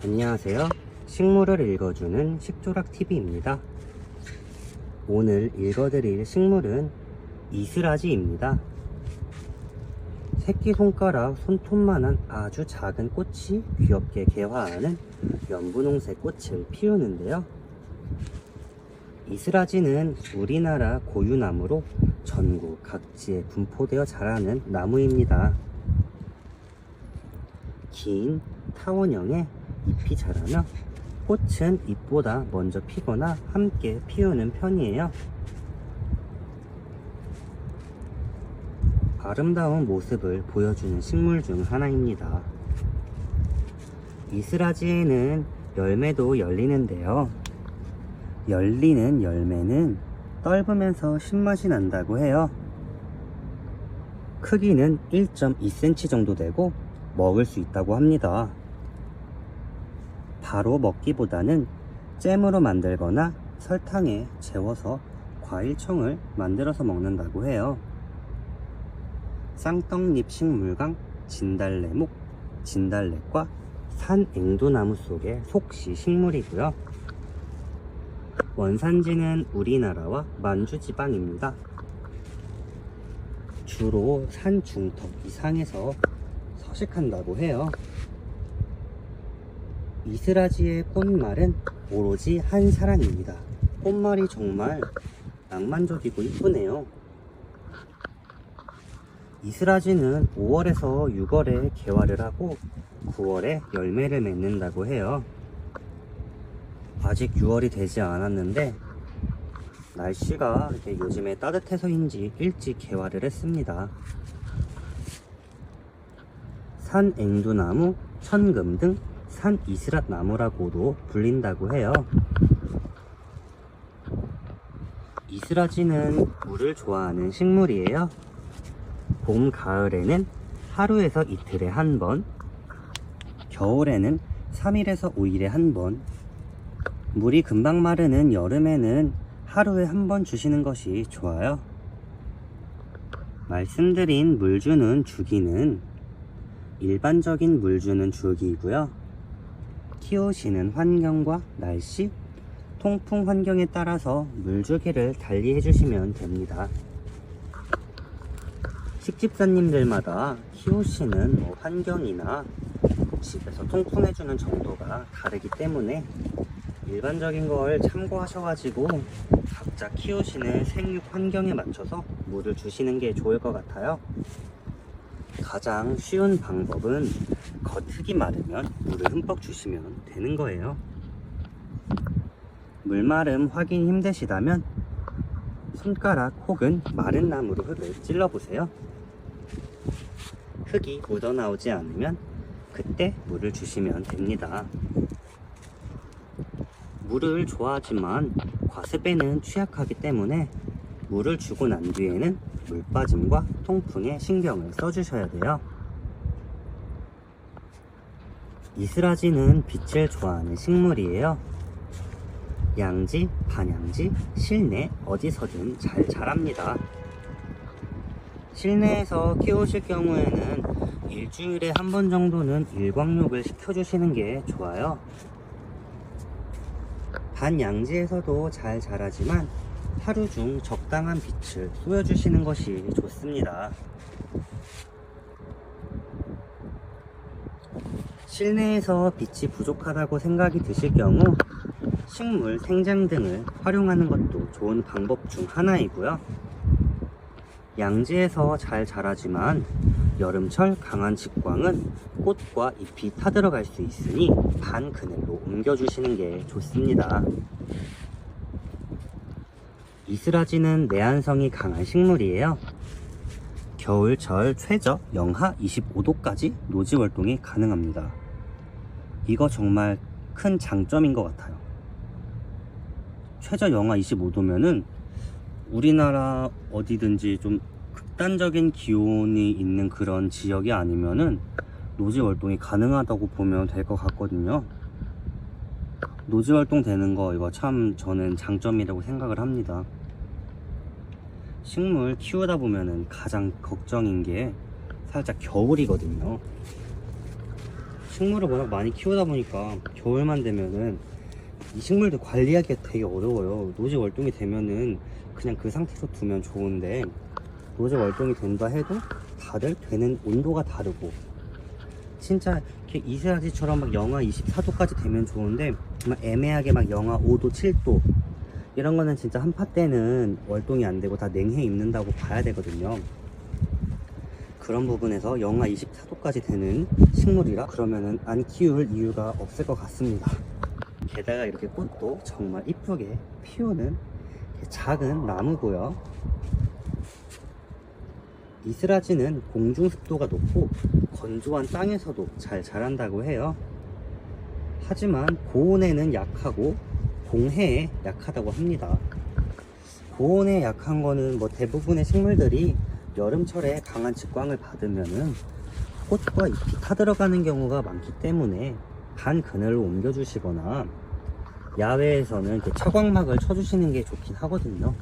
안녕하세요. 식물을 읽어주는 식조락TV입니다. 오늘 읽어드릴 식물은 이스라지입니다. 새끼손가락 손톱만한 아주 작은 꽃이 귀엽게 개화하는 연분홍색 꽃을 피우는데요. 이스라지는 우리나라 고유나무로 전국 각지에 분포되어 자라는 나무입니다. 긴 타원형의 잎이 자라며 꽃은 잎보다 먼저 피거나 함께 피우는 편이에요. 아름다운 모습을 보여주는 식물 중 하나입니다. 이스라지에는 열매도 열리는데요. 열리는 열매는 떫으면서 신맛이 난다고 해요. 크기는 1.2cm 정도 되고 먹을 수 있다고 합니다. 바로 먹기보다는 잼으로 만들거나 설탕에 재워서 과일청을 만들어서 먹는다고 해요. 쌍떡잎 식물강 진달래목, 진달래과 산앵두나무 속의 속시 식물이고요. 원산지는 우리나라와 만주지방입니다. 주로 산 중턱 이상에서 서식한다고 해요. 이스라지의 꽃말은 오로지 한 사랑입니다. 꽃말이 정말 낭만적이고 이쁘네요. 이스라지는 5월에서 6월에 개화를 하고 9월에 열매를 맺는다고 해요. 아직 6월이 되지 않았는데 날씨가 요즘에 따뜻해서인지 일찍 개화를 했습니다. 산앵두나무, 천금 등 산이스랏나무라고도 불린다고 해요. 이스라지는 물을 좋아하는 식물이에요. 봄, 가을에는 하루에서 이틀에 한 번, 겨울에는 3일에서 5일에 한 번, 물이 금방 마르는 여름에는 하루에 한 번 주시는 것이 좋아요. 말씀드린 물 주는 주기는 일반적인 물 주는 주기이고요. 키우시는 환경과 날씨, 통풍 환경에 따라서 물 주기를 달리 해주시면 됩니다. 식집사님들마다 키우시는 환경이나 집에서 통풍해주는 정도가 다르기 때문에 일반적인 걸 참고하셔가지고 각자 키우시는 생육 환경에 맞춰서 물을 주시는 게 좋을 것 같아요. 가장 쉬운 방법은 겉흙이 마르면 물을 흠뻑 주시면 되는 거예요. 물마름 확인이 힘드시다면 손가락 혹은 마른 나무로 흙을 찔러 보세요. 흙이 묻어나오지 않으면 그때 물을 주시면 됩니다. 물을 좋아하지만 과습에는 취약하기 때문에 물을 주고 난 뒤에는 물 빠짐과 통풍에 신경을 써주셔야 돼요. 이스라지는 빛을 좋아하는 식물이에요. 양지, 반양지, 실내 어디서든 잘 자랍니다. 실내에서 키우실 경우에는 일주일에 한 번 정도는 일광욕을 시켜주시는 게 좋아요. 반양지에서도 잘 자라지만 하루 중 적당한 빛을 쏘여주시는 것이 좋습니다. 실내에서 빛이 부족하다고 생각이 드실 경우 식물 생장 등을 활용하는 것도 좋은 방법 중 하나이고요. 양지에서 잘 자라지만 여름철 강한 직광은 꽃과 잎이 타들어갈 수 있으니 반그늘로 옮겨주시는 게 좋습니다. 이스라지는 내한성이 강한 식물이에요. 겨울철 최저 영하 25도까지 노지 활동이 가능합니다. 이거 정말 큰 장점인 것 같아요. 최저 영하 25도면은 우리나라 어디든지 좀 극단적인 기온이 있는 그런 지역이 아니면은 노지 활동이 가능하다고 보면 될 것 같거든요. 노지 활동 되는 거 이거 참 저는 장점이라고 생각을 합니다. 식물 키우다 보면은 가장 걱정인 게 살짝 겨울이거든요. 식물을 워낙 많이 키우다 보니까 겨울만 되면은 이 식물들 관리하기가 되게 어려워요. 노지 월동이 되면은 그냥 그 상태로 두면 좋은데, 노지 월동이 된다 해도 다들 되는 온도가 다르고, 진짜 이렇게 이스라지처럼 막 영하 24도까지 되면 좋은데 막 애매하게 막 영하 5도, 7도 이런 거는 진짜 한파 때는 월동이 안 되고 다 냉해 입는다고 봐야 되거든요. 그런 부분에서 영하 24도까지 되는 식물이라 그러면은 안 키울 이유가 없을 것 같습니다. 게다가 이렇게 꽃도 정말 이쁘게 피우는 작은 나무고요. 이스라지는 공중 습도가 높고 건조한 땅에서도 잘 자란다고 해요. 하지만 고온에는 약하고 공해에 약하다고 합니다. 고온에 약한 거는 뭐 대부분의 식물들이 여름철에 강한 직광을 받으면은 꽃과 잎이 타들어가는 경우가 많기 때문에 반 그늘로 옮겨주시거나 야외에서는 이렇게 차광막을 쳐주시는 게 좋긴 하거든요.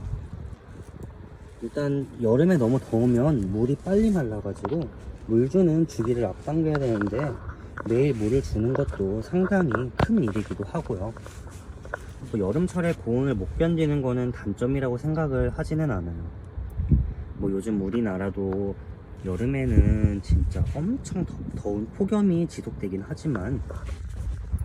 일단 여름에 너무 더우면 물이 빨리 말라가지고 물 주는 주기를 앞당겨야 되는데 매일 물을 주는 것도 상당히 큰 일이기도 하고요. 뭐 여름철에 고온을 못 견디는 거는 단점이라고 생각을 하지는 않아요. 뭐 요즘 우리나라도 여름에는 진짜 엄청 더운 폭염이 지속되긴 하지만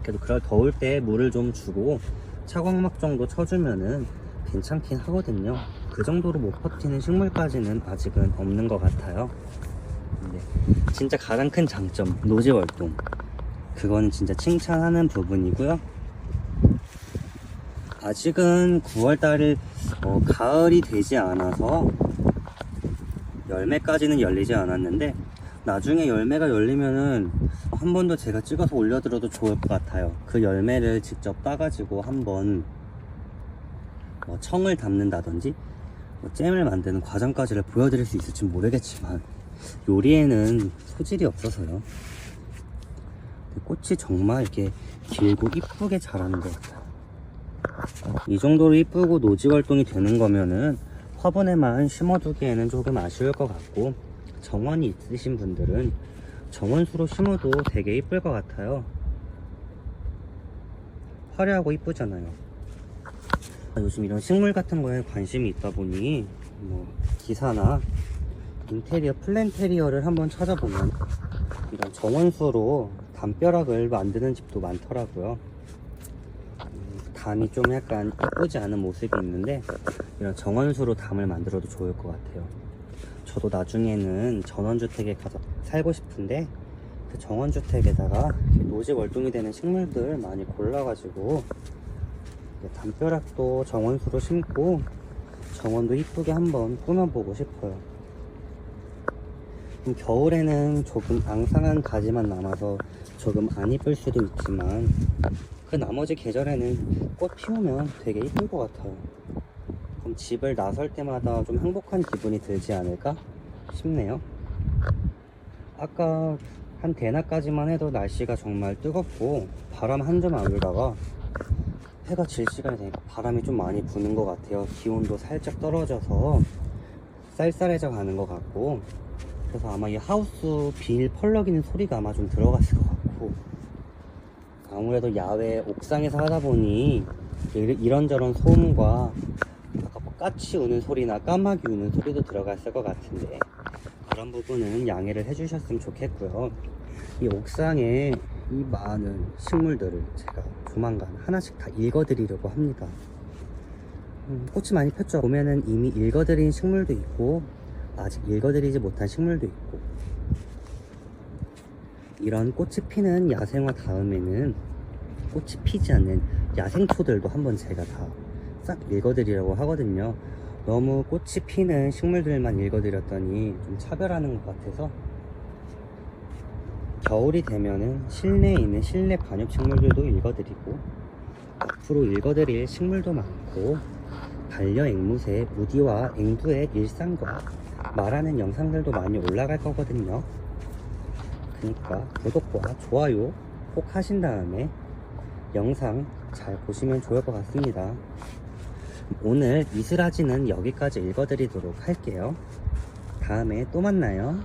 그래도 그럴 더울 때 물을 좀 주고 차광막 정도 쳐주면은 괜찮긴 하거든요. 그 정도로 못 버티는 식물까지는 아직은 없는 것 같아요. 근데 진짜 가장 큰 장점, 노지 월동. 그거는 진짜 칭찬하는 부분이고요. 아직은 9월달을 가을이 되지 않아서 열매까지는 열리지 않았는데 나중에 열매가 열리면은 한 번 더 제가 찍어서 올려드려도 좋을 것 같아요. 그 열매를 직접 따가지고 한번 청을 담는다든지 잼을 만드는 과정까지를 보여드릴 수 있을지 모르겠지만 요리에는 소질이 없어서요. 꽃이 정말 이렇게 길고 이쁘게 자라는 것 같아요. 이 정도로 이쁘고 노지 활동이 되는 거면은 화분에만 심어두기에는 조금 아쉬울 것 같고, 정원이 있으신 분들은 정원수로 심어도 되게 이쁠 것 같아요. 화려하고 이쁘잖아요. 요즘 이런 식물 같은 거에 관심이 있다 보니 뭐 기사나 인테리어 플랜테리어를 한번 찾아보면 이런 정원수로 담벼락을 만드는 집도 많더라고요. 담이 좀 약간 예쁘지 않은 모습이 있는데 이런 정원수로 담을 만들어도 좋을 것 같아요. 저도 나중에는 전원주택에 가서 살고 싶은데 그 정원주택에다가 노지 월동이 되는 식물들 많이 골라가지고 담벼락도 정원수로 심고 정원도 이쁘게 한번 꾸며보고 싶어요. 겨울에는 조금 앙상한 가지만 남아서 조금 안 이쁠 수도 있지만 그 나머지 계절에는 꽃 피우면 되게 이쁠 것 같아요. 그럼 집을 나설 때마다 좀 행복한 기분이 들지 않을까 싶네요. 아까 한 대낮까지만 해도 날씨가 정말 뜨겁고 바람 한 점 안 불다가 해가 질 시간이 되니까 바람이 좀 많이 부는 것 같아요. 기온도 살짝 떨어져서 쌀쌀해져 가는 것 같고, 그래서 아마 이 하우스 빌 펄럭이는 소리가 아마 좀 들어갔을 것 같고, 아무래도 야외 옥상에서 하다 보니 이런저런 소음과 아까 뭐 까치 우는 소리나 까마귀 우는 소리도 들어갔을 것 같은데 그런 부분은 양해를 해주셨으면 좋겠고요. 이 옥상에 이 많은 식물들을 제가 조만간 하나씩 다 읽어드리려고 합니다. 꽃이 많이 폈죠. 보면은 이미 읽어드린 식물도 있고 아직 읽어드리지 못한 식물도 있고, 이런 꽃이 피는 야생화 다음에는 꽃이 피지 않는 야생초들도 한번 제가 다 싹 읽어드리려고 하거든요. 너무 꽃이 피는 식물들만 읽어드렸더니 좀 차별하는 것 같아서 겨울이 되면은 실내에 있는 실내 관엽 식물들도 읽어드리고, 앞으로 읽어드릴 식물도 많고 반려앵무새 무디와 앵두의 일상과 말하는 영상들도 많이 올라갈 거거든요. 그러니까 구독과 좋아요 꼭 하신 다음에 영상 잘 보시면 좋을 것 같습니다. 오늘 이스라지는 여기까지 읽어드리도록 할게요. 다음에 또 만나요.